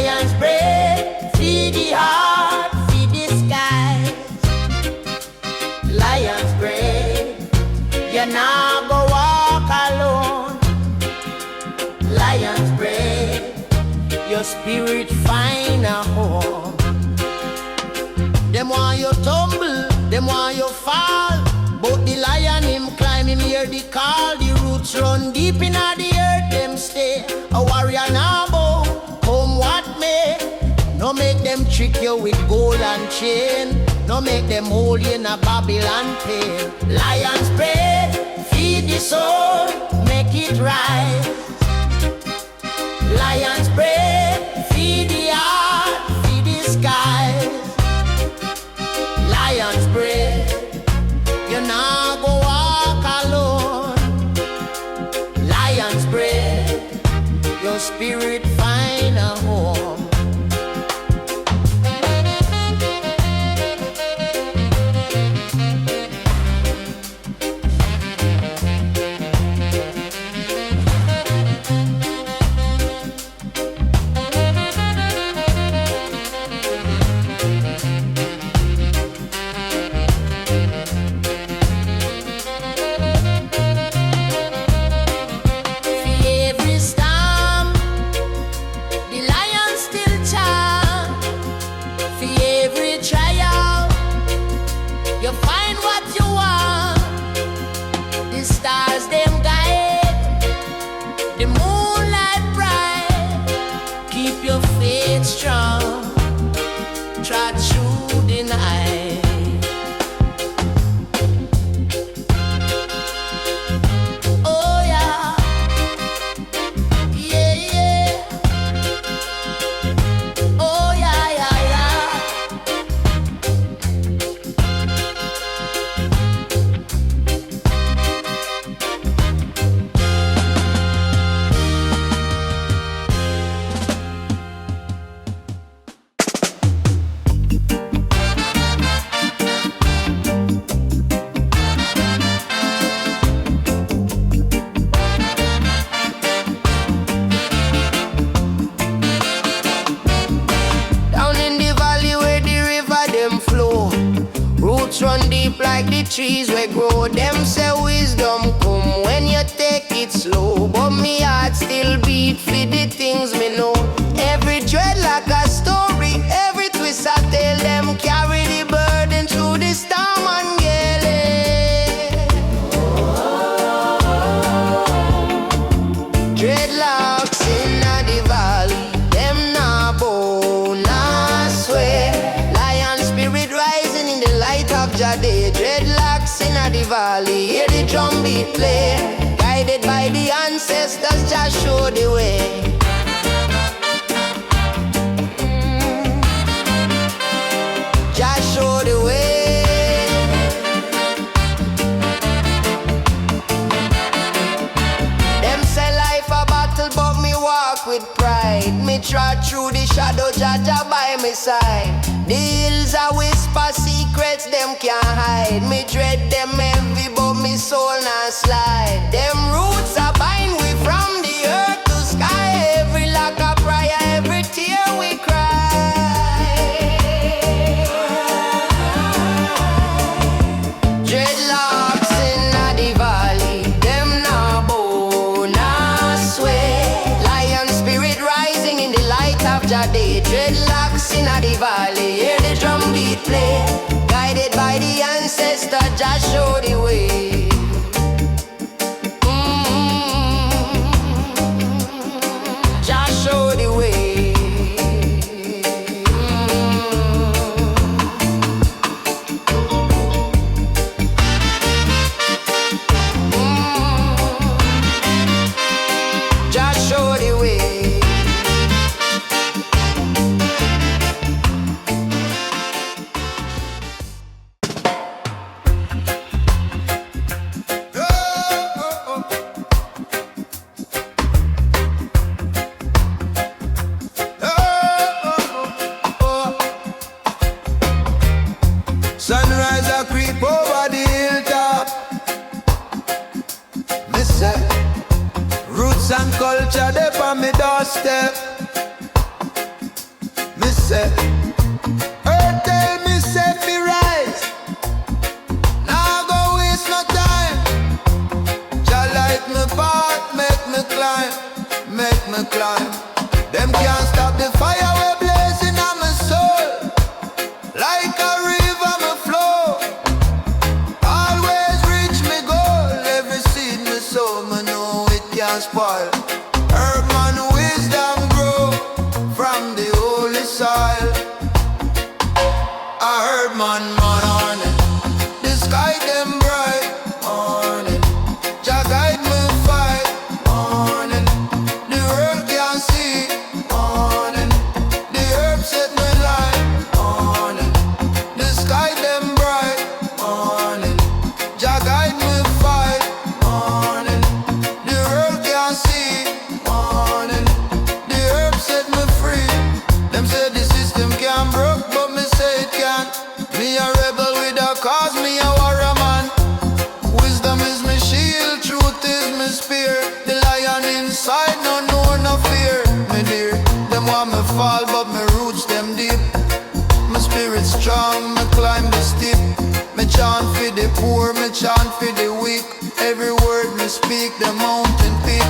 Lion's bread, feed the heart, feed the skies. Lion's bread, you now go walk alone. Lion's bread, your spirit find a home. Them want you tumble, them want you fall, but the lion him climb, him hear the call. The roots run deep in the earth, them stay. A warrior now bow, come what may. No make them trick you with gold and chain. No make them hold you in a Babylon pain. Lion's bread, feed the soul, make it right. Lion's bread, feed the heart, feed the skies. Lion's bread, you now go walk alone. Lion's bread, your spirit find a home. Like the trees we grow, them say wisdom come when you take it slow. But me heart still beat for the things me know. Every dreadlock a story, every twist I tell them carry the burden through the storm and gale. Dreadlocks in the valley, them nah bow, nah sway. Lion spirit rising in the light of Jade. Dreadlocks in the valley, hear the drum beat play. Guided by the ancestors, just show the way. Just show the way. Them say life a battle, but me walk with pride. Me trot through the shadow, Jaja by my side. The hills a whisper secrets, them can't hide. Me dread them envy, but me soul not slide. Them roots are bind we from the earth to sky. Every lack of prayer, every tear we cry. Dreadlocks in the valley, them nah bow, nah sway. Lion spirit rising in the light of Jade. Dreadlocks in the valley, hear the drum beat play. Guided by the ancestor, just show the way. Just show the way. Just show the way. say. Earth tell me say fi rise. Now go waste no time. Jah light me path, make me climb, make me climb. Them can't stop the fire we blazing on my soul. Like a river me flow. Always reach me goal. Every seed me sow, me know it can't spoil. Herbman wisdom grow from the holy soil. I heard man morning, the sky them bright morning. Jah guide me fight morning. The world can't see morning. The herb set me light morning. The sky them bright morning. Jah guide me fight morning. The world can't see morning. The herb set me free. Them say the system can't broke, but me say it can. Me a rebel with a cause, me a warrior man. Wisdom is my shield, truth is my spear. The lion inside, no know no fear. Me dear, them want me fall, but me roots them deep. My spirit strong, me climb the steep. Me chant for the poor, me chant for the weak. Every word me speak, the mountain peak.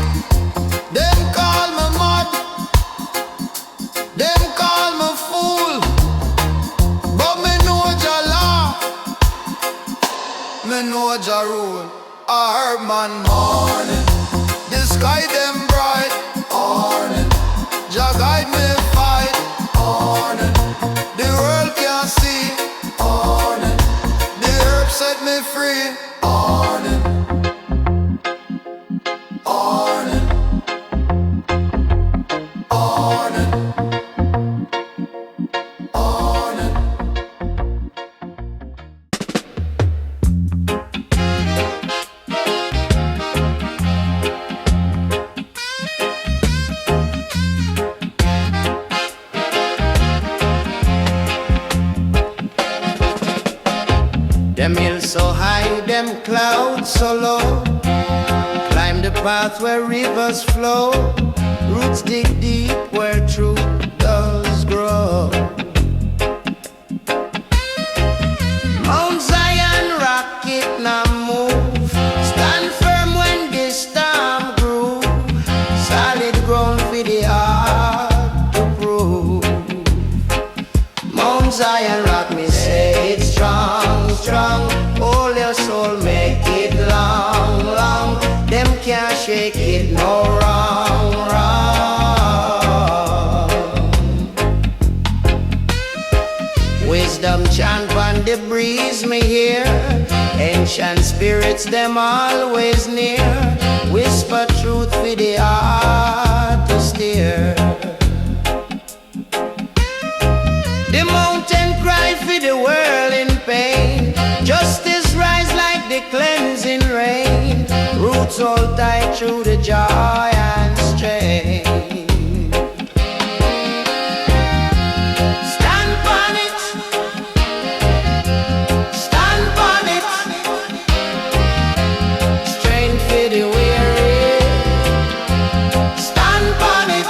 Them call me mad, them call me fool, but me know Jah law, me know Jah rule. I heard man morning, the sky them bright morning. Jah guide me fight morning. The world can't see morning. The herb set me free morning. Morning. Morning. Morning. Them hills so high, them clouds so low. Climb the path where rivers flow. Roots dig deep where truth does grow. Mount Zion, rock it now move. Stand firm when the storm grew. Solid ground for the heart to prove. Mount Zion, rock me say it's strong, strong. Hold your soul, make it long, long. Them can't shake it, no wrong, wrong. Wisdom chant on the breeze me hear. Ancient spirits them always near. Whisper truth for the heart to steer. The mountain cry for the world in pain. Justice rise like the cleansing rain. Roots hold tight through the joy and strain. Stand on it. Stand on it. Strength for the weary. Stand on it.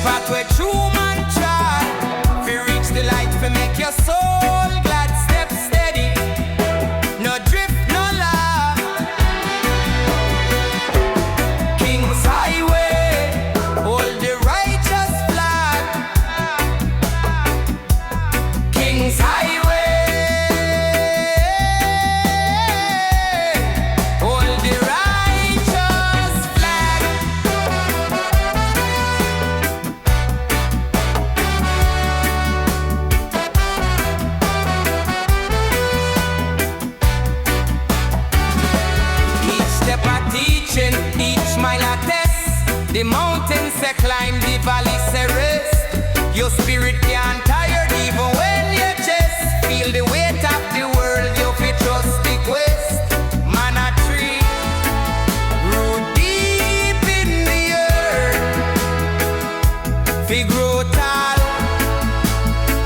path where true man try. Fi reach the light for me spirit can't tired even when you just feel the weight of the world. You feel trust the quest. Man a tree, root deep in the earth. Fi grow tall,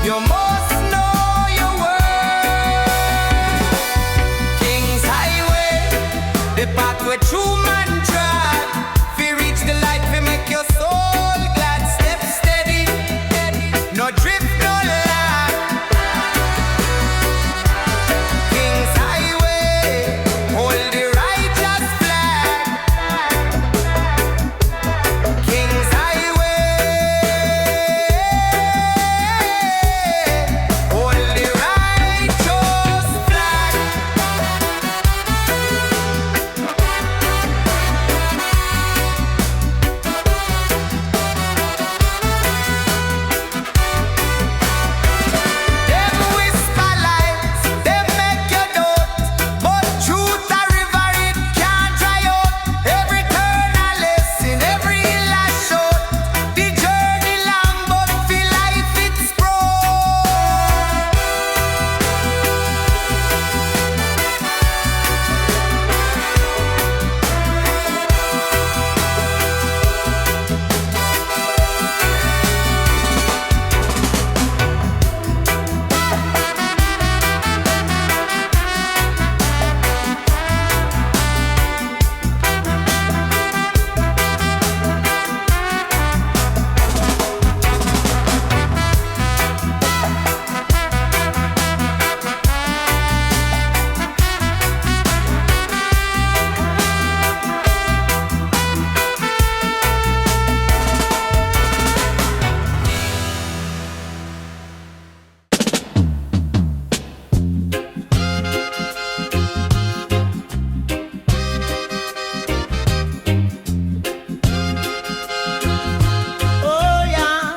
you must know your worth. King's Highway, the path where true man trod. Fi reach the light, fi make your soul glad. Step steady, no drift, no lag. King's Highway, hold the righteous flag. King's Highway, hold the righteous flag. Them whisper lies, them make you doubt, but truth a river, it can't dry out. Every turn a lesson, every hill a shot. The journey long, but for life it's broad. Oh yeah,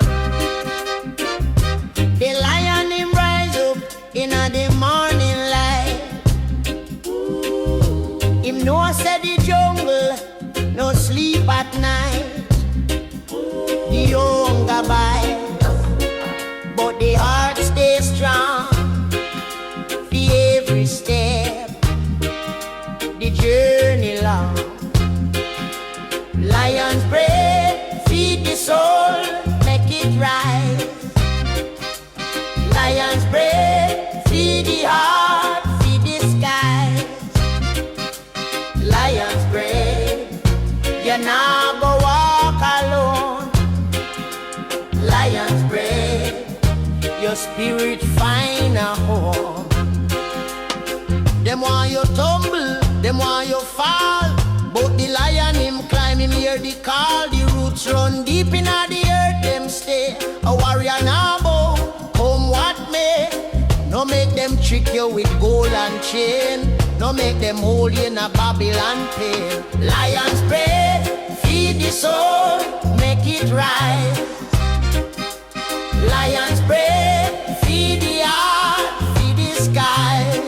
the lion him rise up in the morning light. Him know say the jungle no sleep at night. The hunger bites, but the heart stay strong. For every step, the journey long. Lion's bread, feed the soul, make it rise. Lion's bread, feed the heart, feed the skies. Lion's bread, you now go walk alone. Lion's bread, your spirit find a home. Them want you tumble, them want you fall, but the lion him climb, him hear the call. The roots run deep in the earth, them stay. A warrior now bow, come what may. No make them trick you with gold and chain. No make them hold you in a Babylon pain. Lion's bread, feed the soul, make it rise. Lion's bread, feed the heart, feed the skies.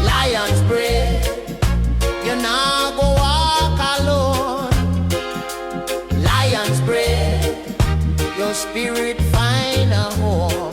Lion's bread, you now go walk alone. Lion's bread, your spirit find a home.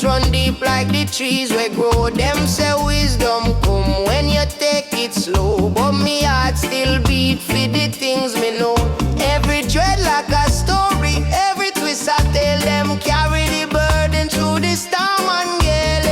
roots run deep like the trees we grow. Them say wisdom come when you take it slow, but me heart still beat for the things me know. Every dreadlock a story, every twist I tell them carry the burden through the storm and gale.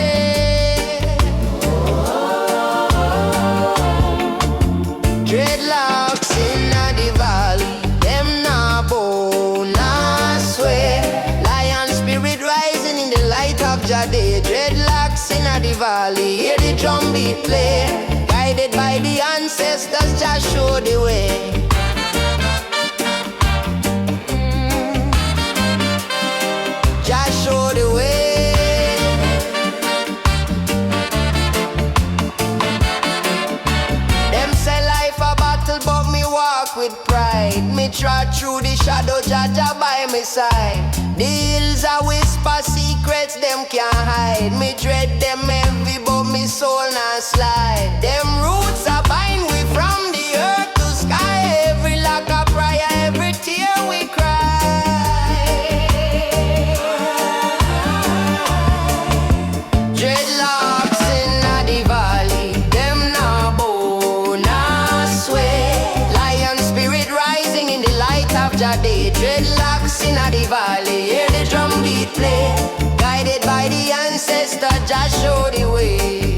Dreadlocks in the valley, them nah bow, nah sway. Lion spirit rising in the light of Jade. Dreadlocks in the valley, hear the drum beat play. Guided by the ancestors, just show the way. Just show the way. Them say life a battle, but me walk with pride. Me trot through the shadow, Jaja by my side. The hills a whisper secrets, them can't hide. Me dread them heavy, but me soul not slide. Them roots are bind we from the earth to sky. Every lack of prayer, every tear we cry. Dreadlocks in the valley, them nah bow, nah sway. Lion spirit rising in the light of Jade. Dreadlocks in the valley, hear the drum beat play. Guided by the ancestor, just show the way.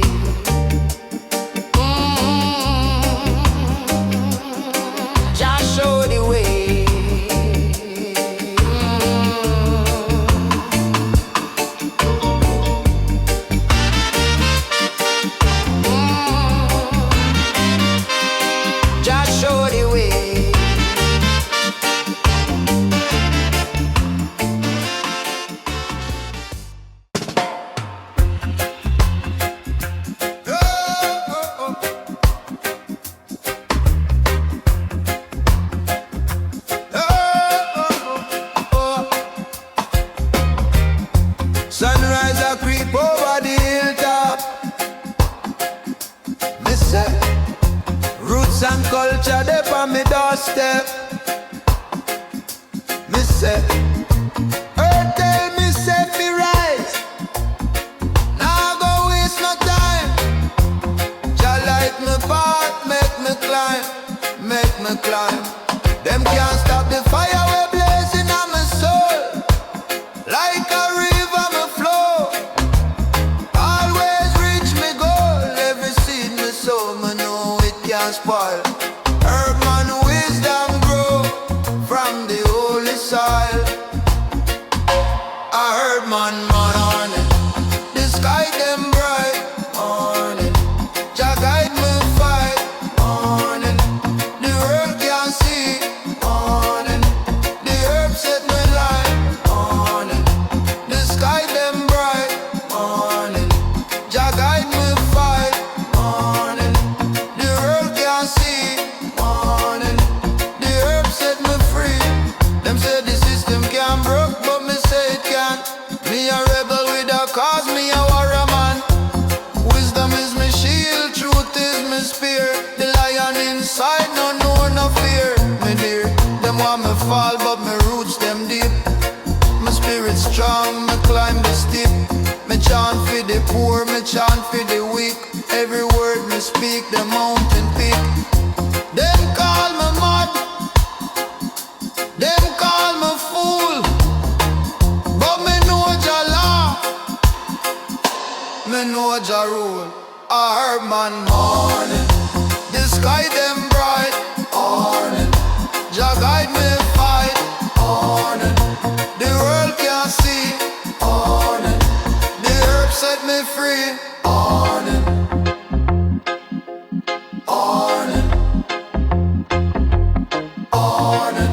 Just show the way. Just show the way. Sunrise a creep over the hilltop. Me say, roots and culture they on me doorstep. Me say, earth tell me say fi rise. Now go waste no time. Jah light me path, make me climb, make me climb. Them can't stop the fire we blazing on my soul. Like a river me flow, always reach me goal. Every seed me sow, me know it can't spoil. Herbman wisdom grow from the holy soil. I heard man morning, the sky them bright morning. Jah guide me fight morning, the world can't see morning. The herb set me light morning, the sky them bright morning. Jah guide me fight morning, the world can't see morning. The herb set me free. Them say the system can't broke, but me say it can. Me a rebel with a cause, me a warrior man. Wisdom is my shield, truth is my spear. The lion inside no know no fear. Me dear, them want me fall, but me roots them deep. My spirit strong, me climb the steep. Me chant for the poor, me chant for the weak. Every word me speak, the mountain peak. Them call me mad, them call me fool, but me know Jah law, me know Jah rule. I heard man morning, the sky them bright morning. Jah guide me fight morning, the world can't see morning. The herb set me free morning, morning, morning,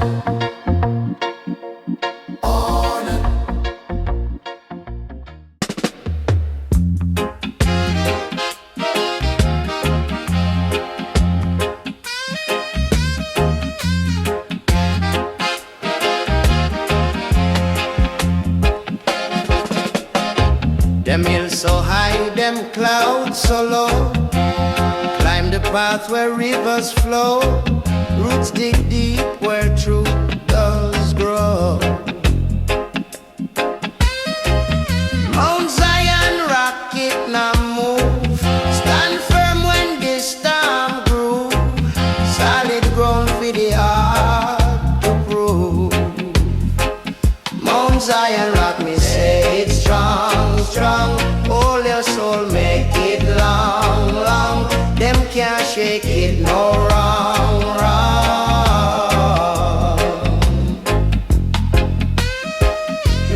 morning. Them hills so high, them clouds so low. Climb the path where rivers flow. Roots dig deep where truth does grow. Mount Zion Zion rock, me say it's strong, strong. Hold your soul, make it long, long. Them can't shake it, no wrong, wrong.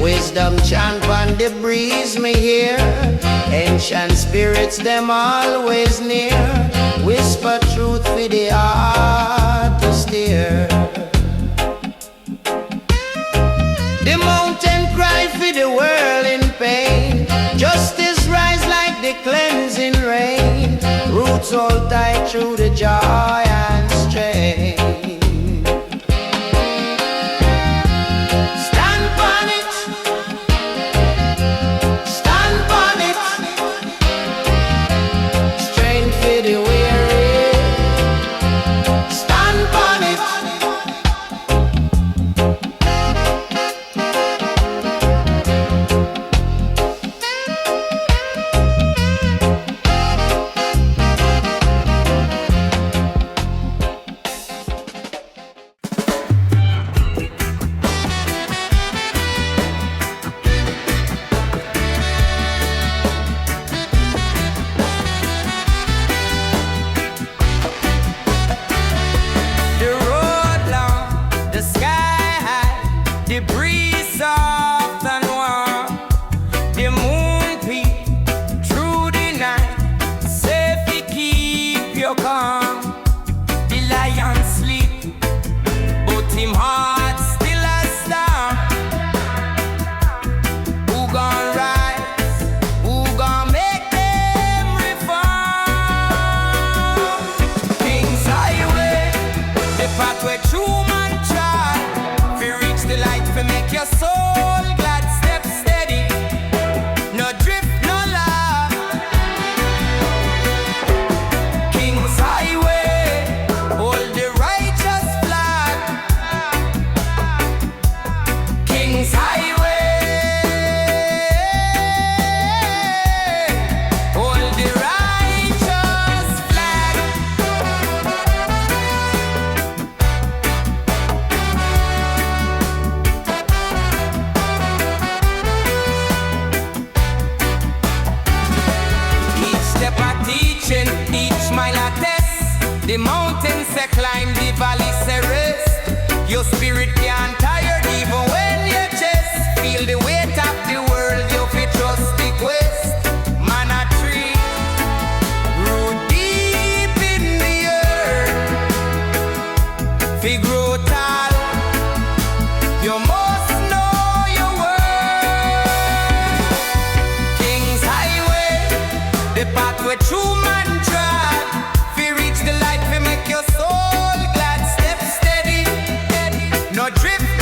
Wisdom chant on the breeze, me hear. Ancient spirits, them always near. Whisper truth with the heart to steer. The mountain cry for the world in pain. Justice rise like the cleansing rain. Roots hold tight through the joy and strain. Stand on it. Stand on it. Strength for the weary. Stand on it. The mountains say climb, the valley say rest. Your spirit can't tired even when you chest. Feel the weight of the world, you feel trust the quest. Man a tree, root deep in the earth. Fi grow tall, you must know your worth. King's Highway, the path where true man trod. Fi reach the light, fi make your soul glad. Step steady, no drift.